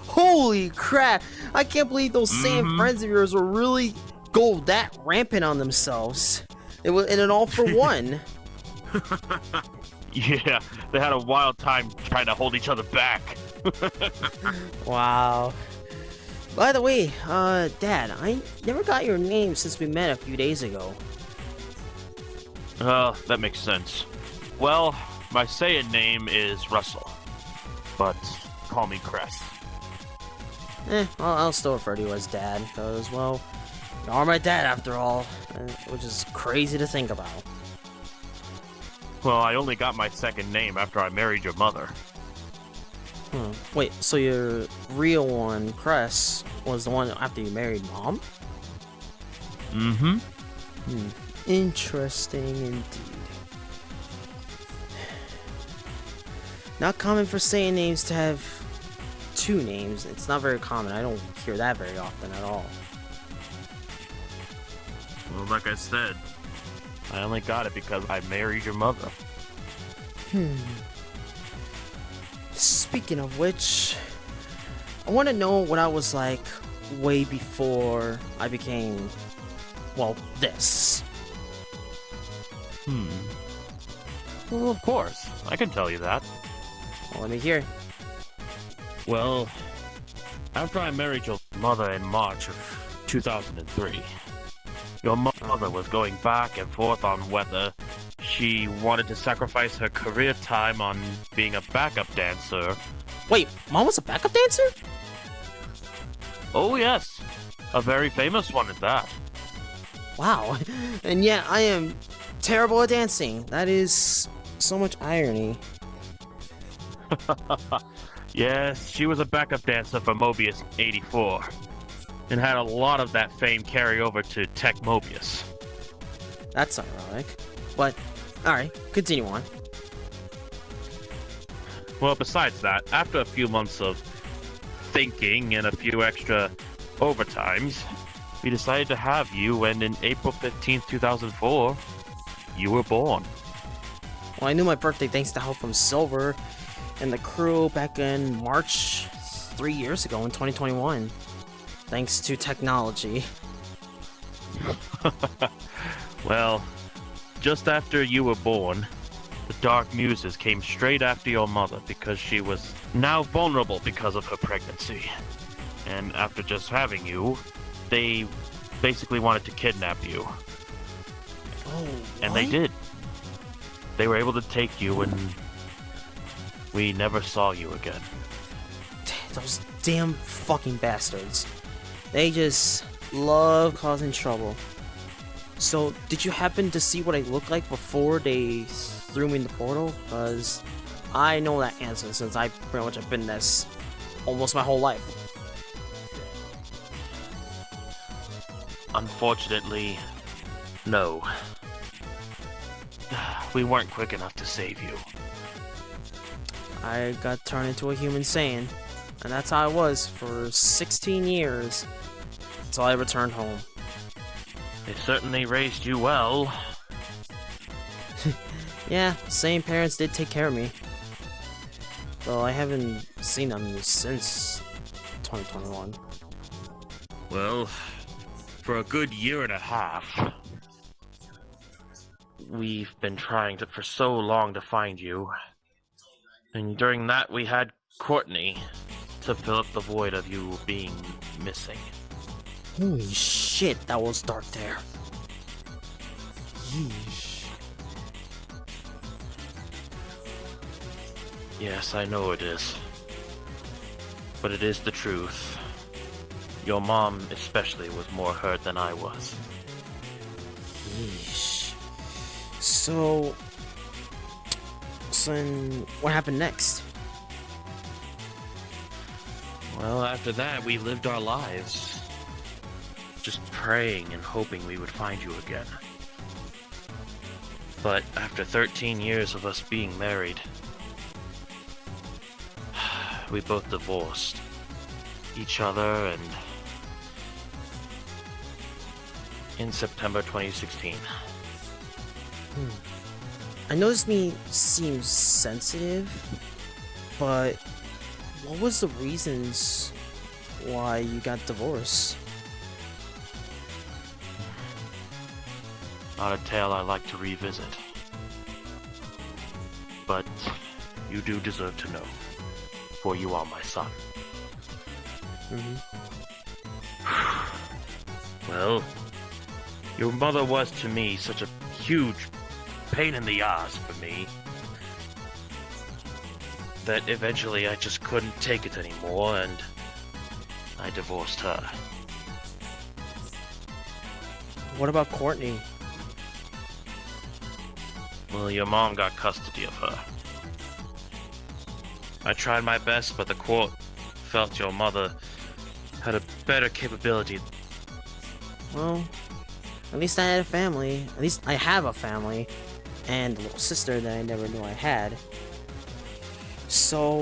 Holy crap! I can't believe those same friends of yours will really go that rampant on themselves. It was and an all for one. Yeah, they had a wild time trying to hold each other back. Wow. By the way, Dad, I never got your name since we met a few days ago. That makes sense. Well, my Saiyan name is Russell, but call me Cress. I'll still refer to you as Dad, because, well, you are my dad after all, which is crazy to think about. Well, I only got my second name after I married your mother. Wait, so your real one, Cress, was the one after you married Mom? Mm-hmm. Interesting indeed. Not common for Saiyan names to have two names. It's not very common. I don't hear that very often at all. Well, like I said, I only got it because I married your mother. Speaking of which, I want to know what I was like way before I became, well, this. Well, of course. I can tell you that. Well, let me hear. Well, after I married your mother in March of 2003, your mother was going back and forth on whether she wanted to sacrifice her career time on being a backup dancer. Wait, Mom was a backup dancer? Oh yes, a very famous one at that. Wow, and yet I am terrible at dancing. That is so much irony. Yes, she was a backup dancer for Mobius 84, and had a lot of that fame carry over to Tech Mobius. That's ironic, but alright, continue on. Well, besides that, after a few months of thinking and a few extra overtimes, we decided to have you, and in April 15th, 2004, you were born. Well, I knew my birthday thanks to help from Silver and the crew back in March 3 years ago in 2021. Thanks to technology. Well, just after you were born, the Dark Muses came straight after your mother because she was now vulnerable because of her pregnancy. And after just having you, they basically wanted to kidnap you. Oh, and they did. They were able to take you, and we never saw you again. Those damn fucking bastards. They just love causing trouble. So, did you happen to see what I looked like before they threw me in the portal? Because I know that answer since I pretty much have been this almost my whole life. Unfortunately, no. We weren't quick enough to save you. I got turned into a human Saiyan, and that's how I was for 16 years until I returned home. They certainly raised you well. Yeah, same parents did take care of me. Though I haven't seen them since 2021. Well, for a good year and a half, we've been trying for so long to find you. And during that, we had Courtney to fill up the void of you being missing. Holy shit, that was dark there. Yeesh. Yes, I know it is. But it is the truth. Your mom especially was more hurt than I was. Yeesh. So then what happened next? Well, after that, we lived our lives. Just praying and hoping we would find you again. But after 13 years of us being married, we both divorced each other, and in September 2016. I know this seems sensitive, but what was the reasons why you got divorced? Not a tale I like to revisit. But you do deserve to know, for you are my son. Well, your mother was to me such a huge pain in the ass for me that eventually I just couldn't take it anymore and I divorced her. What about Courtney? Well, your mom got custody of her. I tried my best, but the court felt your mother had a better capability. Well, at least I had a family. At least I have a family. And a little sister that I never knew I had. So,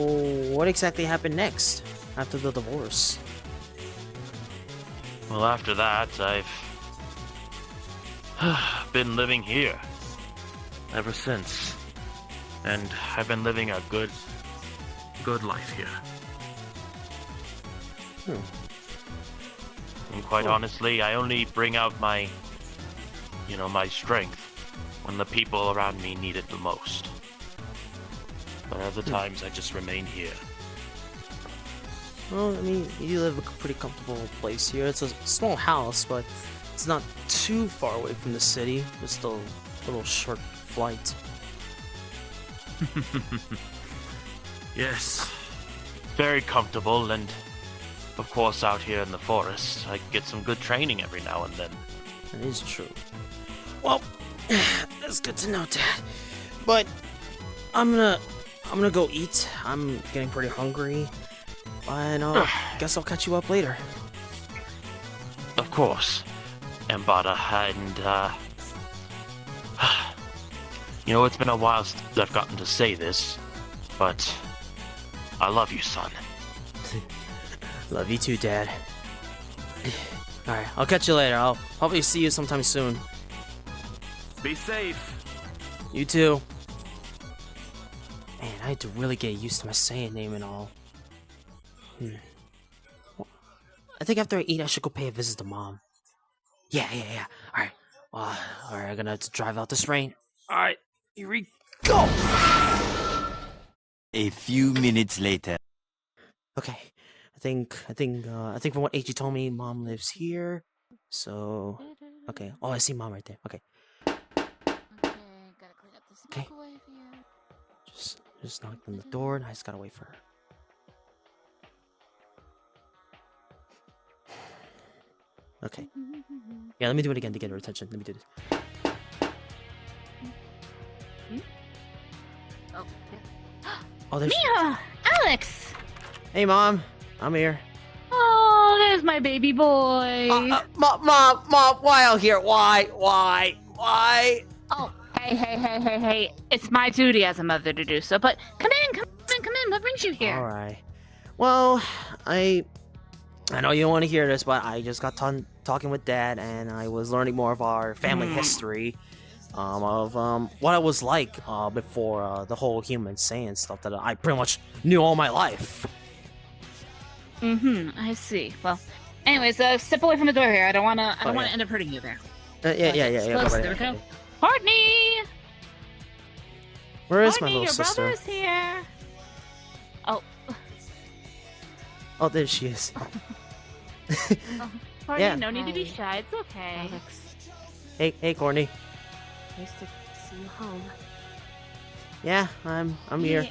what exactly happened next? After the divorce? Well, after that, I've been living here ever since. And I've been living a good life here. And quite honestly, I only bring out my strength when the people around me need it the most. But other times, I just remain here. Well, I mean, you live a pretty comfortable place here. It's a small house, but it's not too far away from the city. Just a little short flight. Yes, very comfortable, and of course out here in the forest, I get some good training every now and then. That is true. Well, that's good to know, Dad. But I'm gonna go eat. I'm getting pretty hungry, and guess I'll catch you up later. Of course, Embada, and it's been a while since I've gotten to say this, but I love you, son. Love you too, Dad. Alright, I'll catch you later. I'll probably see you sometime soon. Be safe. You too. Man, I had to really get used to my Saiyan name and all. I think after I eat, I should go pay a visit to Mom. Yeah. Alright. Alright, I'm gonna have to drive out this rain. Alright, here we go! A few minutes later. Okay. I think from what AG told me, Mom lives here. So, okay. Oh, I see Mom right there. Okay. Okay, gotta clean up the Okay. smoke away for you. Just knock on the door, and I just gotta wait for her. Okay. Yeah, let me do it again to get her attention. Let me do this. Oh, Oh, there's. Mia! Alex! Hey, Mom. I'm here. Oh, there's my baby boy. Mom, why out here? Why? Oh, hey. It's my duty as a mother to do so, but come in. What brings you here? All right. Well, I know you don't want to hear this, but I just got talking with Dad, and I was learning more of our family history, of what I was like before the whole human Saiyan stuff that I pretty much knew all my life. I see. Well, anyways, step away from the door here. I don't want to end up hurting you there. Yeah. Close. There we go. Courtney! Where is my Courtney, little your sister? brother's here. Oh, there she is. Courtney, Yeah. no need to be shy. It's okay. Alex, Hey, Courtney. nice to see you home. Yeah, I'm here.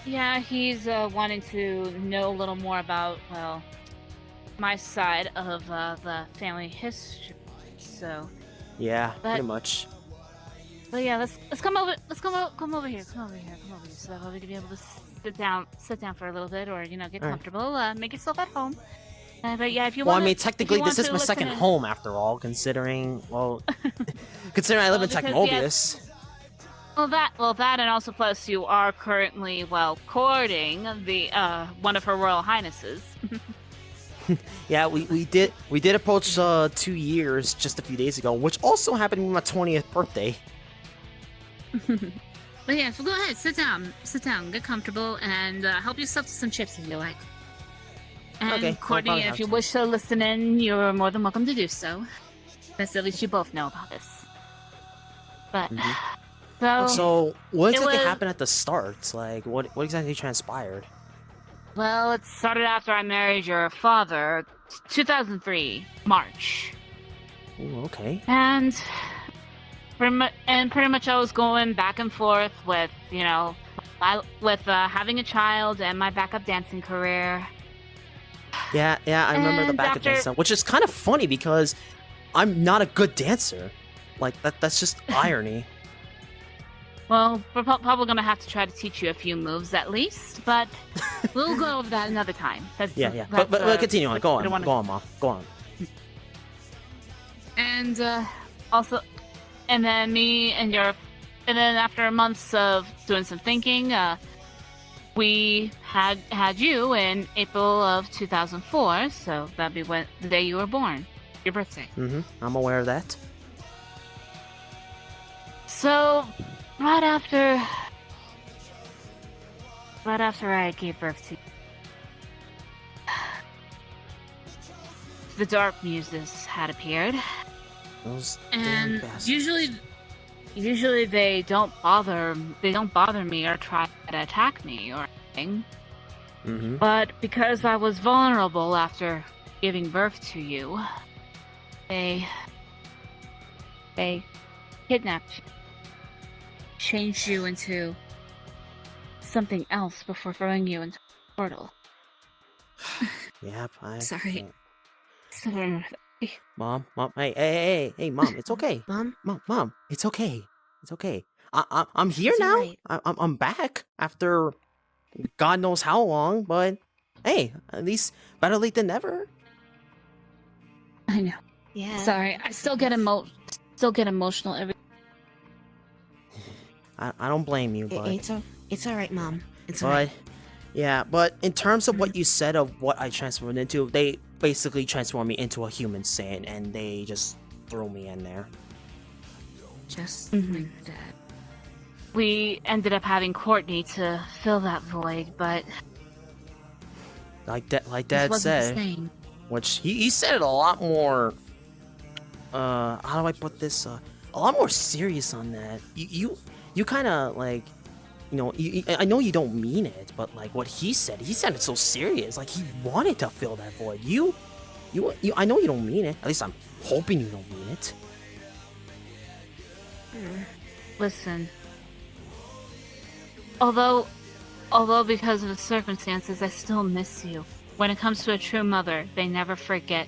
Yeah, he's wanting to know a little more about, well, my side of the family history. So, Yeah, But- pretty much. but yeah, let's come over. Come over here, so that way we can be able to sit down for a little bit, or get Alright. comfortable. Make yourself at home. But yeah, if you Well, want. I mean, technically, this is my second home after all, considering I live in because, Technobius. Well, that, and also plus you are currently courting the one of her royal highnesses. Yeah, we did approach 2 years just a few days ago, which also happened on my 20th birthday. But yeah, so go ahead, sit down, get comfortable, and help yourself to some chips if you like. And Okay, I'll Courtney, probably if have you to. wish to listen in, you're more than welcome to do so. Because at least you both know about this. But So, what it exactly was- happened at the start? Like, what exactly transpired? well, it started after I married your father, 2003, March. Ooh, okay. And pretty much I was going back and forth with, having a child and my backup dancing career. Yeah, I remember the And back of after- dancing, which is kind of funny because I'm not a good dancer. Like, that's just irony. Well, we're probably going to have to try to teach you a few moves at least, but we'll go over that another time. Yeah. But continue on. Go on, Mom. Go on. And also, and then after months of doing some thinking, we had you in April of 2004, so that'd be the day you were born, your birthday. I'm aware of that. So, right after I gave birth to you, the dark muses had appeared. Those damn And bastards. usually they don't bother me or try to attack me or anything. But because I was vulnerable after giving birth to you, they kidnapped you, changed you into something else before throwing you into a portal. Yep, Sorry. Mom, hey, Mom, it's okay. Mom? Mom, it's okay. It's okay. I'm here It's now. alright. I'm back after God knows how long, but hey, at least better late than never. I know. Yeah. Sorry, I still get emotional every. I don't blame you, but It's alright, Mom. It's alright. but in terms of what you said of what I transformed into, they basically transformed me into a human Saiyan, and they just threw me in there. Just Mhm. like that. We ended up having Courtney to fill that void, but Like this Dad wasn't said, the same. which he said it a lot more. How do I put this? A lot more serious on that. You kind of like, I know you don't mean it, but like what he said it so serious. Like he wanted to fill that void. You, I know you don't mean it. At least I'm hoping you don't mean it. Listen, although because of the circumstances, I still miss you. When it comes to a true mother, they never forget.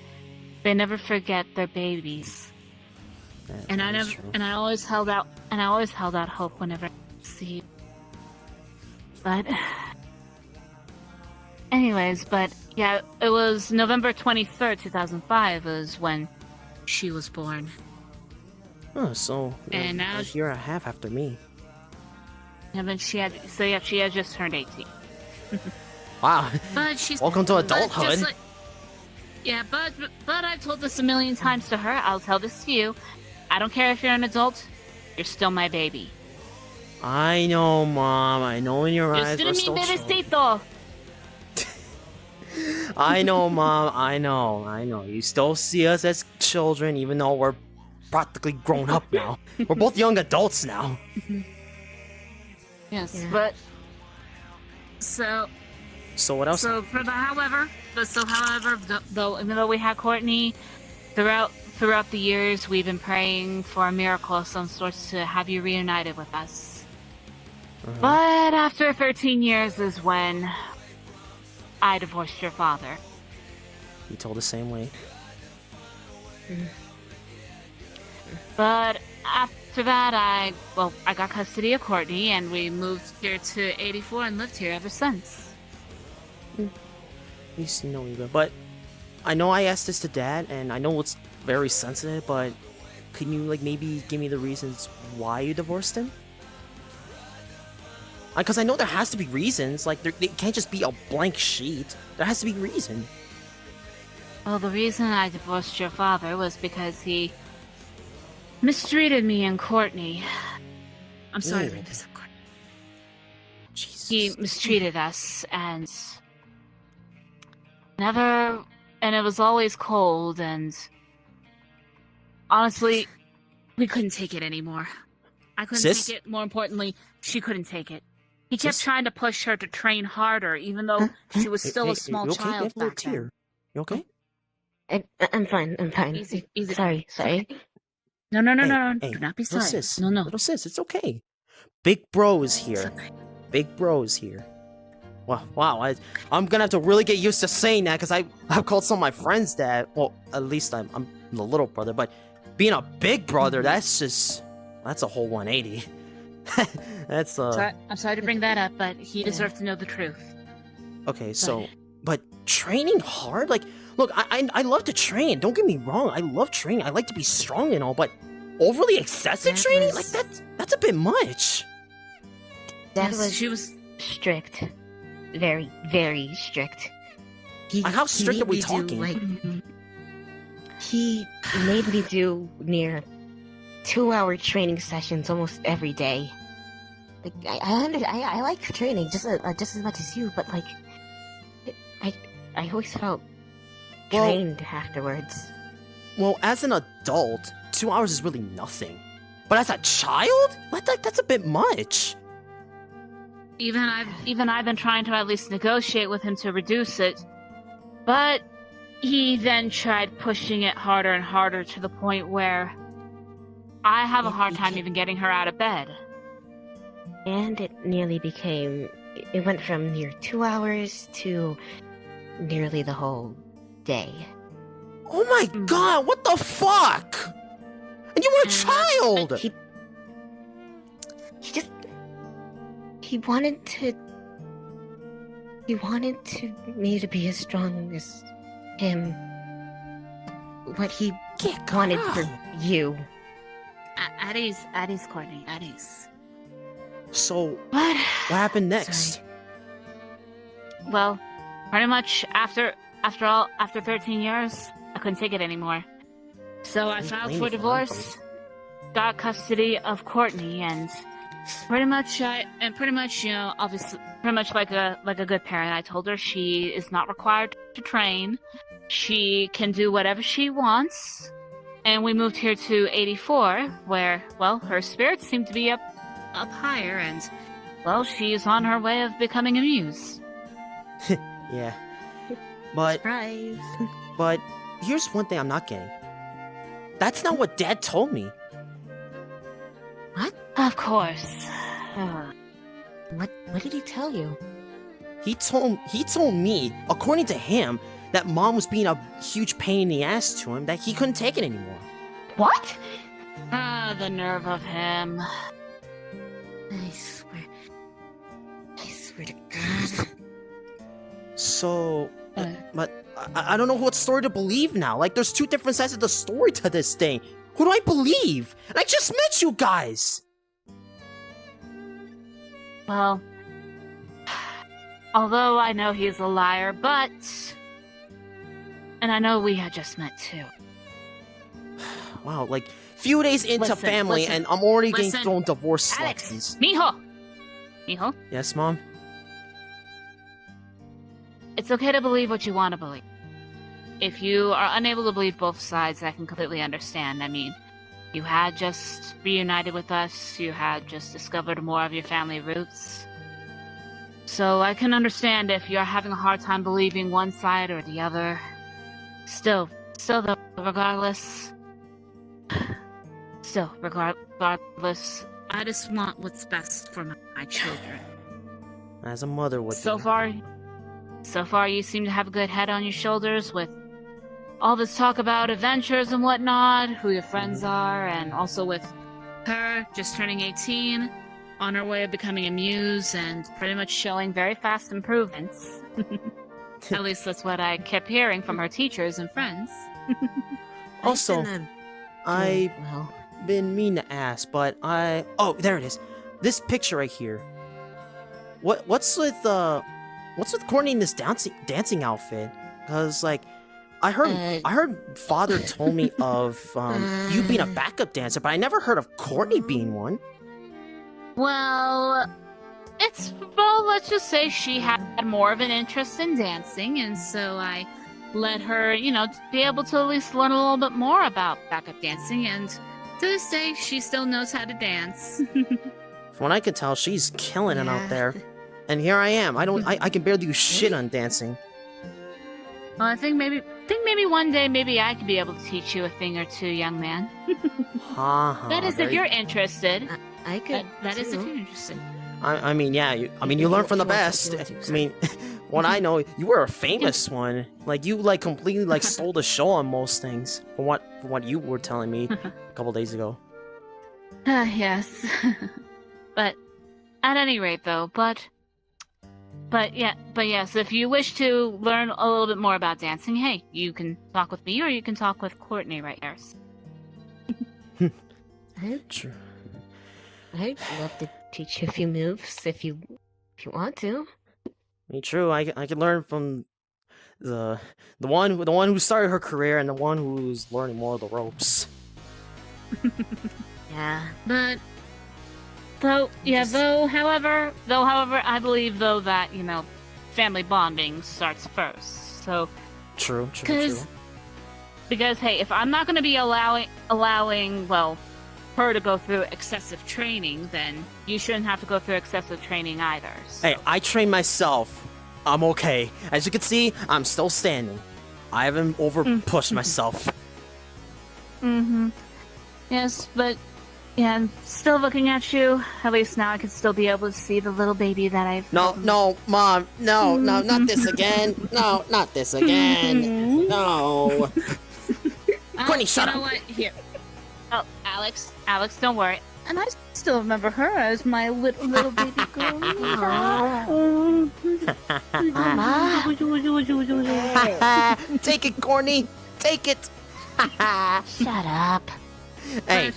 They never forget their babies. And I always held out hope whenever I see you. But anyways, yeah, it was November 23rd, 2005 was when she was born. Oh, so And now a year and a half after me. And then she had just turned 18. Wow. But she's Welcome to but adulthood. just like- yeah, but I've told this a million times to her. I'll tell this to you. I don't care if you're an adult. You're still my baby. I know, Mom. I know in your eyes we're still children. Bebecito. I know, Mom. I know. You still see us as children, even though we're practically grown up now. We're both young adults now. Yes, Yeah. but so So what else? though, even though we had Courtney, throughout the years, we've been praying for a miracle of some sort to have you reunited with us. But after 13 years is when I divorced your father. You told the same way. But after that, I got custody of Courtney, and we moved here to 84 and lived here ever since. At least you know you go. But I know I asked this to Dad, and I know it's very sensitive, but can you maybe give me the reasons why you divorced him? Because I know there has to be reasons. It can't just be a blank sheet. There has to be a reason. Well, the reason I divorced your father was because he mistreated me and Courtney. I'm sorry to bring this up, Courtney. he mistreated us, and it was always cold, and honestly, we couldn't take it anymore. I couldn't Sis? take it. More importantly, she couldn't take it. He kept Sis? trying to push her to train harder, even though she was still a small you okay? You child have a little back then. tear. You okay? I'm fine. I'm fine. Easy. Sorry. No. Hey, Do not be little sorry. sis. No. Little sis, it's okay. Big bro is It's here. okay. Big bro is here. Wow. I'm gonna have to really get used to saying that because I've called some of my friends that. Well, at least I'm the little brother, but being a big brother, that's a whole 180. That's I'm sorry to bring that up, but he deserved to know the truth. Okay, so but training hard? Like, look, I love to train. Don't get me wrong. I love training. I like to be strong and all, but overly excessive training? Like that's a bit much. She was strict. Very, very strict. How strict are we made me do, talking? He made me do near 2-hour training sessions almost every day. Like I like training just as much as you, but like I always felt drained afterwards. Well, as an adult, 2 hours is really nothing. But as a child, that's a bit much. Even I've been trying to at least negotiate with him to reduce it, but he then tried pushing it harder and harder to the point where I have a hard time even getting her out of bed. And it nearly became... It went from near 2 hours to nearly the whole day. Oh my god, what the fuck? And you were a child! He wanted me to be as strong as him. What he wanted for you. At ease, Courtney, at ease. So, What happened next? Sorry. Well, pretty much after 13 years, I couldn't take it anymore. So I filed for divorce, got custody of Courtney, and pretty much, you know, obviously, pretty much like a good parent, I told her she is not required to train. She can do whatever she wants. And we moved here to 84, where, well, her spirits seem to be up higher, and, well, she's on her way of becoming a muse. Yeah. But Surprise. But here's one thing I'm not getting. That's not what Dad told me. What? Of course. What did he tell you? He told me, according to him, that Mom was being a huge pain in the ass to him, that he couldn't take it anymore. What? Ah, the nerve of him. I swear to God. So, but I don't know what story to believe now. Like, there's two different sides of the story to this thing. Who do I believe? And I just met you guys! Well, although I know he's a liar, but... And I know we had just met too. Wow, like, few days into Listen, family listen, and I'm already getting listen. thrown divorce Alex! lessons. Mijo! Yes, Mom? It's okay to believe what you want to believe. If you are unable to believe both sides, I can completely understand. I mean, you had just reunited with us, you had just discovered more of your family roots. So I can understand if you're having a hard time believing one side or the other. Still though, regardless, I just want what's best for my children. As a mother would So do. far, you seem to have a good head on your shoulders with all this talk about adventures and whatnot, who your friends are, and also with her just turning 18, on her way of becoming a muse, and pretty much showing very fast improvements. At least that's what I kept hearing from her teachers and friends. Also, I've Well, been mean to ask, but oh, there it is. This picture right here. What's with Courtney in this dancing outfit? Cause like, I heard Father told me of you being a backup dancer, but I never heard of Courtney being one. Well, it's more let's just say she had more of an interest in dancing, and so I let her, be able to at least learn a little bit more about backup dancing, and to this day, she still knows how to dance. From what I could tell, she's killing it out Yeah. there. And here I am. I can barely do shit on dancing. Well, I think maybe one day, maybe I could be able to teach you a thing or two, young man. That is if you're interested. I could. That is if too. you're interested. I mean, yeah. You learn from the best. I mean, what I know, you were a famous one. Like you, completely stole the show on most things. From what you were telling me a couple days ago. Yes. But at any rate, though, but yes, if you wish to learn a little bit more about dancing, hey, you can talk with me or you can talk with Courtney right here. True. I'd love to teach you a few moves if you want to. I mean, true. I could learn from the one who started her career and the one who's learning more of the ropes. Yeah. But however, I believe though that family bonding starts first. So True. because hey, if I'm not going to be allowing her to go through excessive training, then you shouldn't have to go through excessive training either. So. Hey, I train myself. I'm okay. As you can see, I'm still standing. I haven't pushed myself. Mm-hmm. Yes, but yeah, I'm still looking at you. At least now I can still be able to see the little baby that I've... No, Mom. No, not this again. No, not this again. No. Courtney, shut up. You know what? Here. Oh, Alex, don't worry. And I still remember her as my little baby girl. Take it, Courtney. Take it. Shut up. Hey,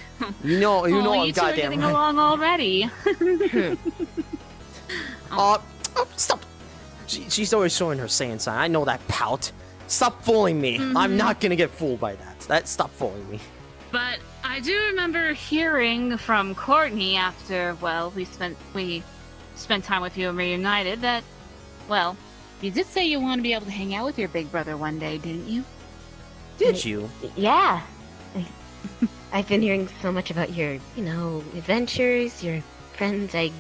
you know you I'm two are goddamn getting right. along already. Stop. She's always showing her Saiyan sign. I know that pout. Stop fooling me. I'm not gonna get fooled by that. Stop fooling me. But I do remember hearing from Courtney after, we spent time with you and reunited that, you did say you want to be able to hang out with your big brother one day, didn't you? Did you? Yeah. I've been hearing so much about your, adventures, your friends. I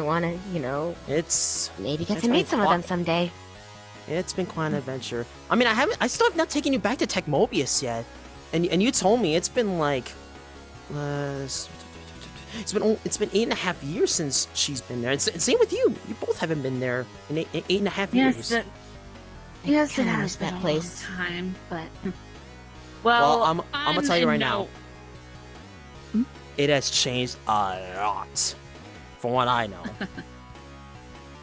want to, It's maybe get it's to meet been some of quite- them someday. It's been quite an adventure. I mean, I still have not taken you back to Tech Mobius yet. And you told me it's been it's been 8.5 years since she's been there. And same with you. You both haven't been there in 8.5 years. Yes, it kinda has miss been that a place. long time, but... Well, I'm gonna tell you right now. Hmm? It has changed a lot, from what I know.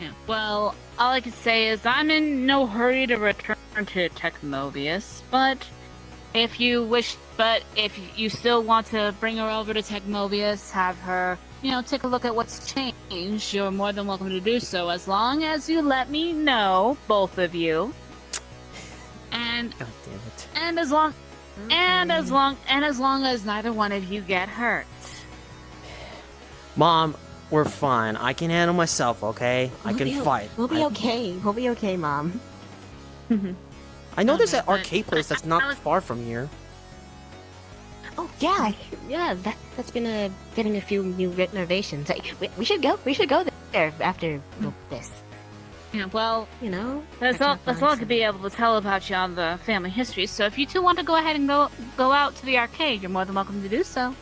Yeah. Well, all I can say is I'm in no hurry to return to Techmobius, but if you still want to bring her over to Techmobius, have her, take a look at what's changed, you're more than welcome to do so, as long as you let me know, both of you. And God damn it. as long as neither one of you get hurt. Mom, we're fine. I can handle myself, okay? I can fight. We'll be okay. We'll be okay, Mom. I know there's that but- arcade place that's not far from here. Oh yeah. That's been getting a few new renovations. We should go. We should go there after this. Yeah, well, that's all I could be able to tell about you on the family history. So if you two want to go ahead and go out to the arcade, you're more than welcome to do so. All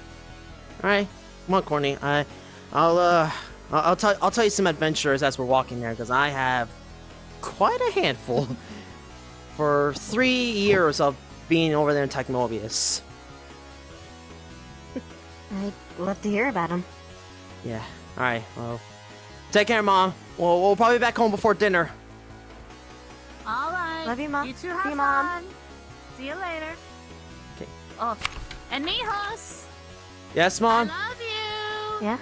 right, come on, Courtney. I'll tell you some adventures as we're walking there, because I have quite a handful for 3 years of being over there in Techmobius. I'd love to hear about them. Yeah. All right. Well, take care, Mom. We'll probably be back home before dinner. All right. Love you, Mom. You two See have you, Mom. fun. See you later. Okay. Oh, and Mijos, Yes, I Mom. love you. Yeah.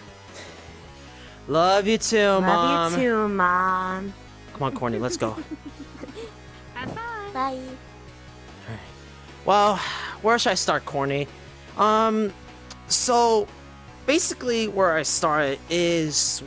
Love you too, Mom. Love you too, Mom. Come on, Courtney. Let's go. Have fun. Bye. Well, where should I start, Courtney? So basically where I started is,